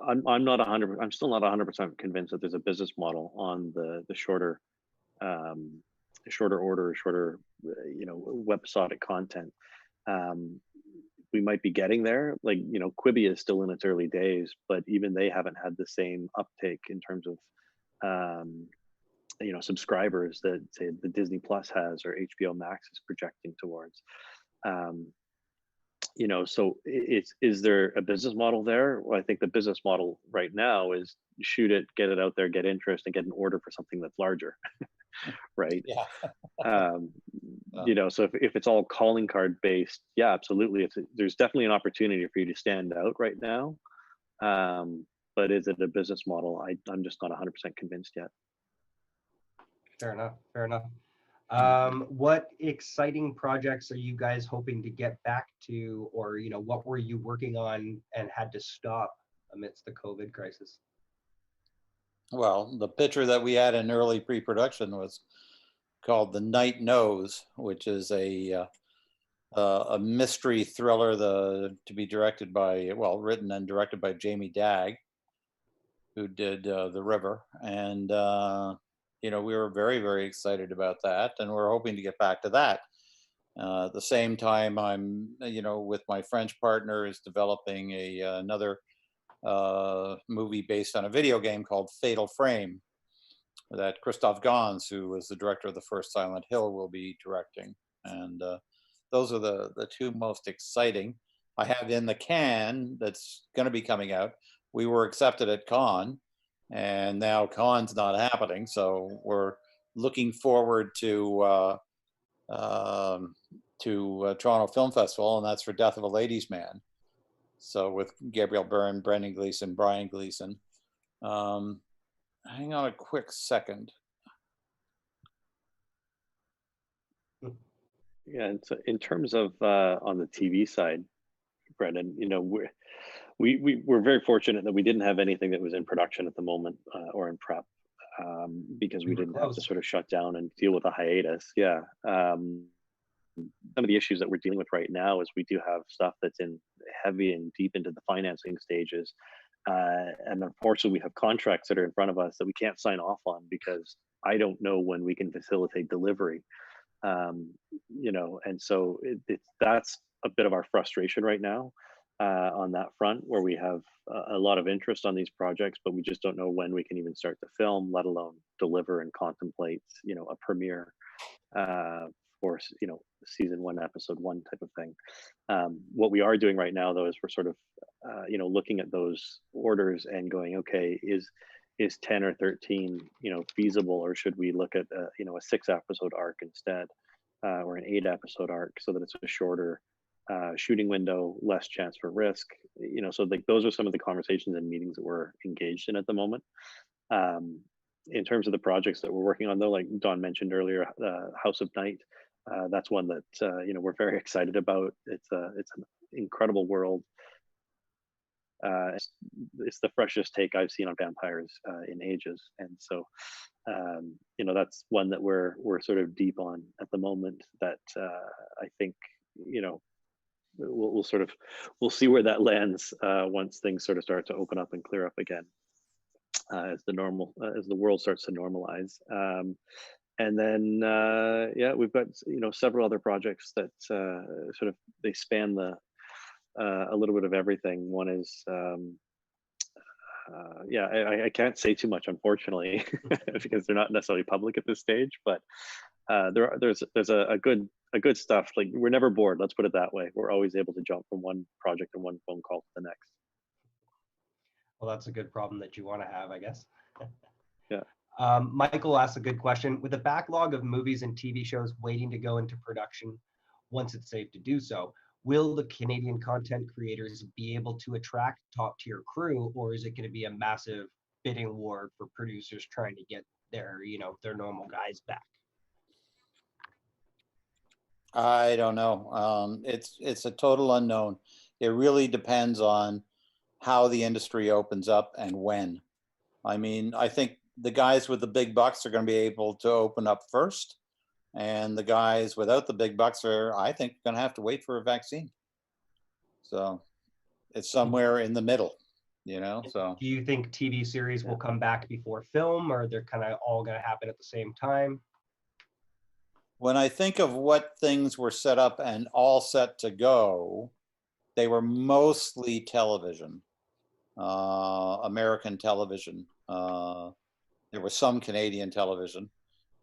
I'm not 100. I'm still not 100% convinced that there's a business model on the shorter order, shorter websodic content. We might be getting there. Like Quibi is still in its early days, but even they haven't had the same uptake in terms of subscribers that say the Disney Plus has or HBO Max is projecting towards. So is there a business model there? Well, I think the business model right now is shoot it, get it out there, get interest, and get an order for something that's larger. Right. Yeah. So if it's all calling card based, yeah, absolutely. There's definitely an opportunity for you to stand out right now. But is it a business model? I'm just not 100% convinced yet. Fair enough. Fair enough. What exciting projects are you guys hoping to get back to, or what were you working on and had to stop amidst the COVID crisis? Well, the picture that we had in early pre-production was called The Night Knows, which is a mystery thriller to be directed by, well, written and directed by Jamie Dagg, who did The River. And, we were very, very excited about that, and we're hoping to get back to that. At the same time, I'm, with my French partners developing another movie based on a video game called Fatal Frame that Christophe Gans, who was the director of the first Silent Hill, will be directing. And those are the two most exciting. I have in the can that's going to be coming out. We were accepted at Cannes, and now Cannes not happening. So we're looking forward to Toronto Film Festival, and that's for Death of a Ladies' Man. So with Gabriel Byrne, Brendan Gleeson, Brian Gleeson. Hang on a quick second. Yeah, and so in terms of on the TV side, Brendan, we're very fortunate that we didn't have anything that was in production at the moment or in prep because we didn't have to sort of shut down and deal with a hiatus. Yeah. Some of the issues that we're dealing with right now is we do have stuff that's in heavy and deep into the financing stages. And unfortunately, we have contracts that are in front of us that we can't sign off on because I don't know when we can facilitate delivery. And so that's a bit of our frustration right now on that front, where we have a lot of interest on these projects, but we just don't know when we can even start to film, let alone deliver and contemplate, a premiere for season 1, episode 1 type of thing. What we are doing right now, though, is we're sort of looking at those orders and going, okay, is 10 or 13 feasible, or should we look at a 6-episode arc instead, or an 8-episode arc, so that it's a shorter shooting window, less chance for risk. So like those are some of the conversations and meetings that we're engaged in at the moment. In terms of the projects that we're working on, though, like Don mentioned earlier, House of Night, that's one that we're very excited about. It's an incredible world. It's the freshest take I've seen on vampires in ages, and so that's one that we're sort of deep on at the moment. That I think we'll see where that lands once things sort of start to open up and clear up again, as the world starts to normalize. And then we've got several other projects that sort of they span a little bit of everything. One is I can't say too much, unfortunately, because they're not necessarily public at this stage, but there's a good stuff. Like, we're never bored, let's put it that way. We're always able to jump from one project and one phone call to the next. Well, that's a good problem that you want to have, I guess. Yeah. Michael asked a good question. With a backlog of movies and TV shows waiting to go into production once it's safe to do so, will the Canadian content creators be able to attract top-tier crew, or is it going to be a massive bidding war for producers trying to get their normal guys back? I don't know. It's a total unknown. It really depends on how the industry opens up and when. I mean, I think the guys with the big bucks are going to be able to open up first, and the guys without the big bucks are, I think, going to have to wait for a vaccine. So it's somewhere in the middle, so. Do you think TV series will come back before film, or they're kind of all going to happen at the same time? When I think of what things were set up and all set to go, they were mostly television, American television. There was some Canadian television,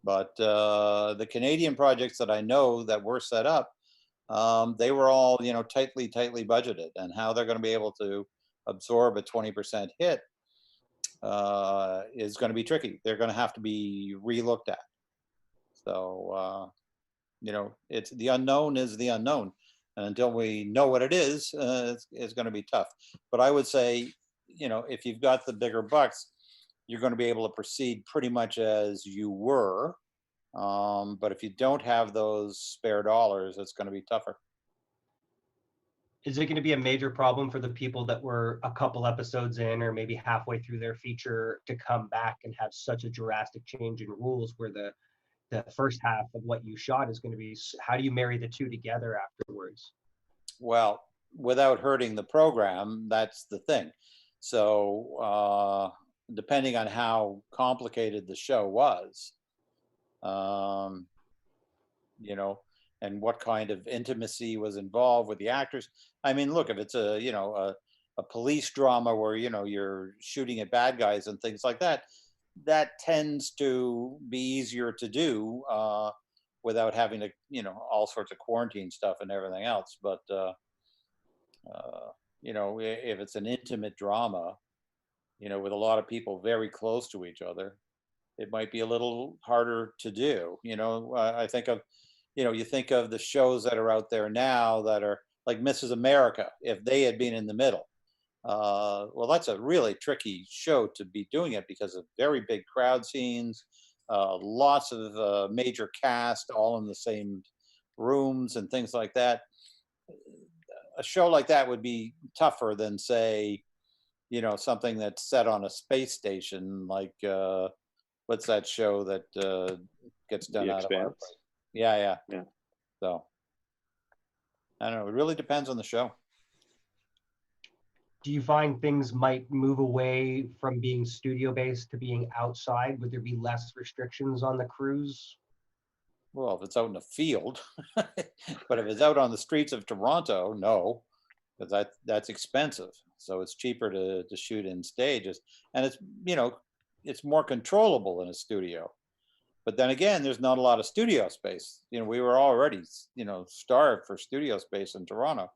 but the Canadian projects that I know that were set up, they were all, tightly budgeted, and how they're going to be able to absorb a 20% hit is going to be tricky. They're going to have to be relooked at. So, it's the unknown is the unknown. And until we know what it is, it's going to be tough. But I would say, if you've got the bigger bucks, you're going to be able to proceed pretty much as you were. But if you don't have those spare dollars, it's going to be tougher. Is it going to be a major problem for the people that were a couple episodes in or maybe halfway through their feature to come back and have such a drastic change in rules where the first half of what you shot is going to be, how do you marry the two together afterwards? Well, without hurting the program, that's the thing. So depending on how complicated the show was, you know, and what kind of intimacy was involved with the actors. I mean, look, if it's a police drama where, you know, you're shooting at bad guys and things like that, that tends to be easier to do without having to, you know, all sorts of quarantine stuff and everything else. But, you know, if it's an intimate drama, you know, with a lot of people very close to each other, it might be a little harder to do. You know, I think of, you know, you think of the shows that are out there now that are like Mrs. America, if they had been in the middle. Well, that's a really tricky show to be doing it because of very big crowd scenes, lots of major cast all in the same rooms and things like that. A show like that would be tougher than, say, you know, something that's set on a space station, like what's that show that gets done The out of our Expanse. place? Yeah. Yeah. So I don't know. It really depends on the show. Do you find things might move away from being studio based to being outside? Would there be less restrictions on the crews? Well, if it's out in the field, but if it's out on the streets of Toronto, no, because that's expensive. So it's cheaper to shoot in stages, and it's, you know, it's more controllable in a studio. But then again, there's not a lot of studio space. You know, we were already, you know, starved for studio space in Toronto.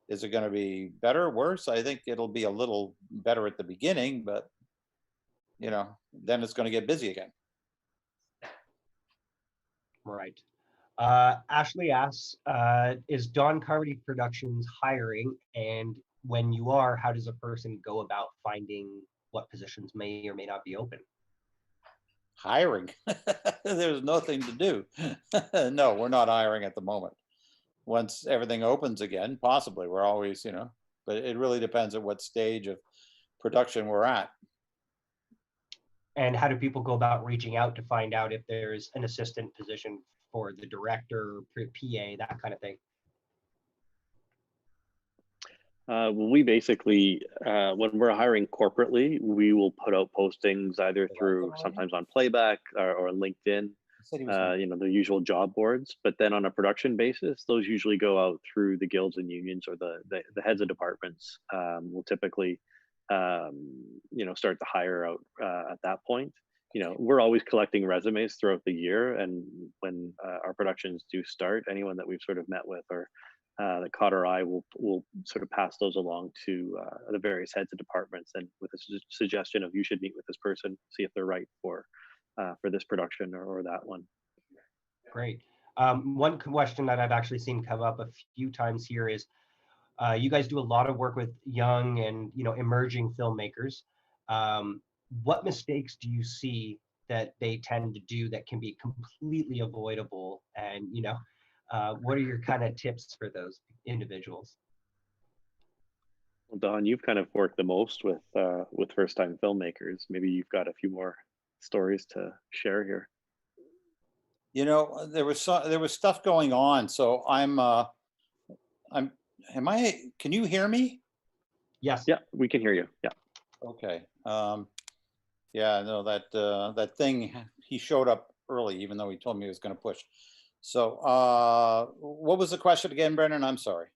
Is it going to be better, worse? I think it'll be a little better at the beginning, but, you know, then it's going to get busy again. Right. Ashley asks, is Don Carmody Productions hiring? And when you are, how does a person go about finding what positions may or may not be open? Hiring. There's nothing to do. No, we're not hiring at the moment. Once everything opens again, possibly. We're always, you know, but it really depends at what stage of production we're at. And how do people go about reaching out to find out if there's an assistant position for the director, PA, that kind of thing? Well, we basically, when we're hiring corporately, we will put out postings either through sometimes on Playback or LinkedIn, you know, the usual job boards. But then on a production basis, those usually go out through the guilds and unions or the heads of departments. Will typically, you know, start to hire out at that point. You know, we're always collecting resumes throughout the year, and when our productions do start, anyone that we've sort of met with or that caught our eye will sort of pass those along to the various heads of departments, and with a suggestion of you should meet with this person, see if they're right for this production or that one. Great. One question that I've actually seen come up a few times here is you guys do a lot of work with young and, you know, emerging filmmakers. What mistakes do you see that they tend to do that can be completely avoidable? And, you know, what are your kind of tips for those individuals? Well, Don, you've kind of worked the most with first-time filmmakers. Maybe you've got a few more stories to share here. You know, there was stuff going on. So can you hear me? Yes. Yeah, we can hear you. Yeah. Okay. Yeah, no, that thing, he showed up early, even though he told me he was going to push. So what was the question again, Brendan? I'm sorry.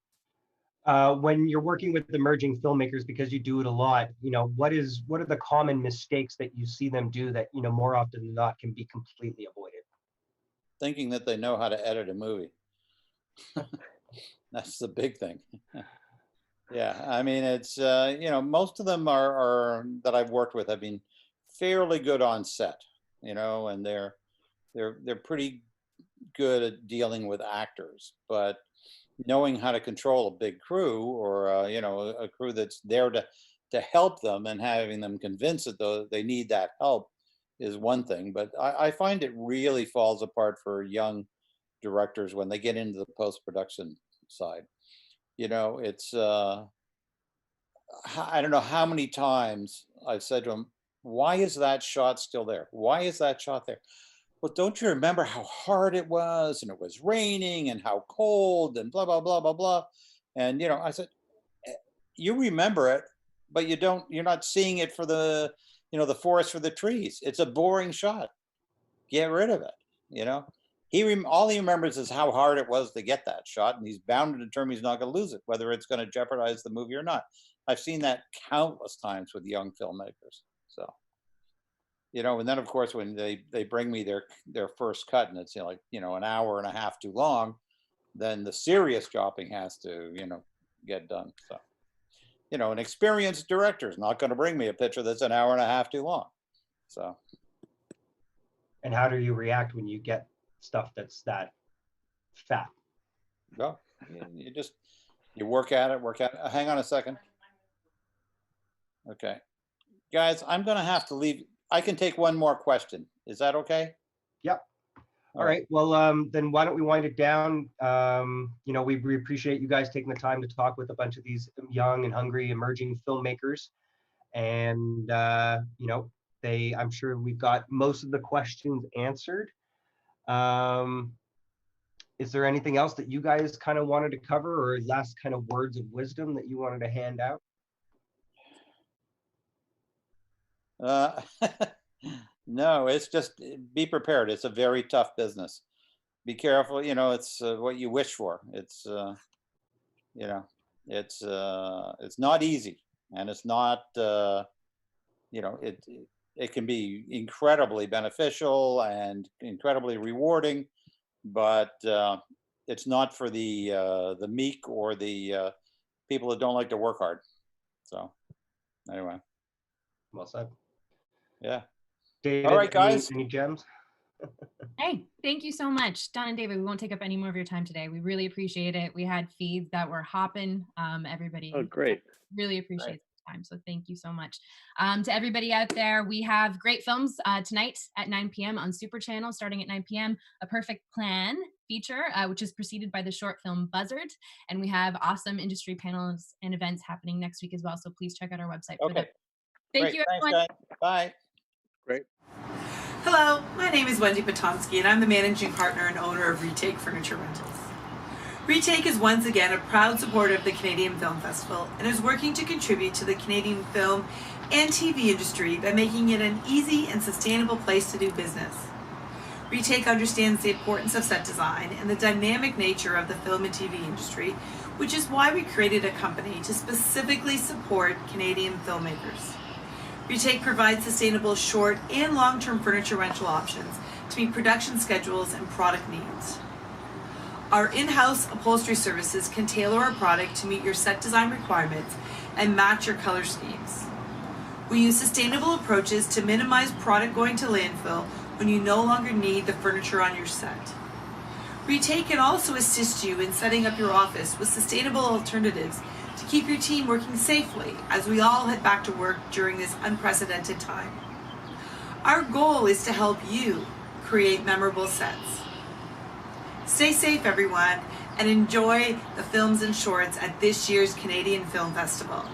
When you're working with emerging filmmakers, because you do it a lot, you know, what are the common mistakes that you see them do that, you know, more often than not can be completely avoided? Thinking that they know how to edit a movie. That's the big thing. Yeah, I mean, it's, you know, most of them are that I've worked with have been fairly good on set, you know, and they're pretty good at dealing with actors, but knowing how to control a big crew or, you know, a crew that's there to help them and having them convinced that they need that help is one thing, but I find it really falls apart for young directors when they get into the post-production side. You know, it's I don't know how many times I've said to them, why is that shot still there? Why is that shot there? Well, don't you remember how hard it was, and it was raining, and how cold, and blah blah blah blah blah. And you know, I said, you remember it, but you're not seeing it for the, you know, the forest for the trees. It's a boring shot. Get rid of it. You know, all he remembers is how hard it was to get that shot, and he's bound and determined he's not going to lose it, whether it's going to jeopardize the movie or not. I've seen that countless times with young filmmakers. So, you know, and then of course when they bring me their first cut, and it's, you know, like, you know, an hour and a half too long, then the serious chopping has to, you know, get done. So, you know, an experienced director is not going to bring me a picture that's an hour and a half too long. So. And how do you react when you get stuff that's that fat? Well, you work at it. Hang on a second. Okay, guys, I'm going to have to leave. I can take one more question. Is that okay? Yep. All right. Well, then why don't we wind it down? You know, we appreciate you guys taking the time to talk with a bunch of these young and hungry emerging filmmakers. And, you know, I'm sure we've got most of the questions answered. Is there anything else that you guys kind of wanted to cover, or last kind of words of wisdom that you wanted to hand out? No, it's just be prepared. It's a very tough business. Be careful. You know, it's what you wish for. It's, you know, it's not easy, and it's not, you know, it can be incredibly beneficial and incredibly rewarding, but it's not for the meek or the people that don't like to work hard. So anyway. Well said. Yeah. David, all right, guys. Any gems? Hey, thank you so much. Don and David, we won't take up any more of your time today. We really appreciate it. We had feeds that were hopping. Everybody great. really appreciates the time. So thank you so much. To everybody out there, we have great films tonight at 9 p.m. on Super Channel, starting at 9 p.m. A Perfect Plan feature, which is preceded by the short film Buzzard. And we have awesome industry panels and events happening next week as well. So please check out our website for that. Thank you, everyone. Thanks, guys. Bye. Great. Hello, my name is Wendy Potonsky, and I'm the managing partner and owner of Retake Furniture Rentals. Retake is once again a proud supporter of the Canadian Film Festival and is working to contribute to the Canadian film and TV industry by making it an easy and sustainable place to do business. Retake understands the importance of set design and the dynamic nature of the film and TV industry, which is why we created a company to specifically support Canadian filmmakers. Retake provides sustainable short and long-term furniture rental options to meet production schedules and product needs. Our in-house upholstery services can tailor our product to meet your set design requirements and match your color schemes. We use sustainable approaches to minimize product going to landfill when you no longer need the furniture on your set. Retake can also assist you in setting up your office with sustainable alternatives to keep your team working safely as we all head back to work during this unprecedented time. Our goal is to help you create memorable sets. Stay safe, everyone, and enjoy the films and shorts at this year's Canadian Film Festival.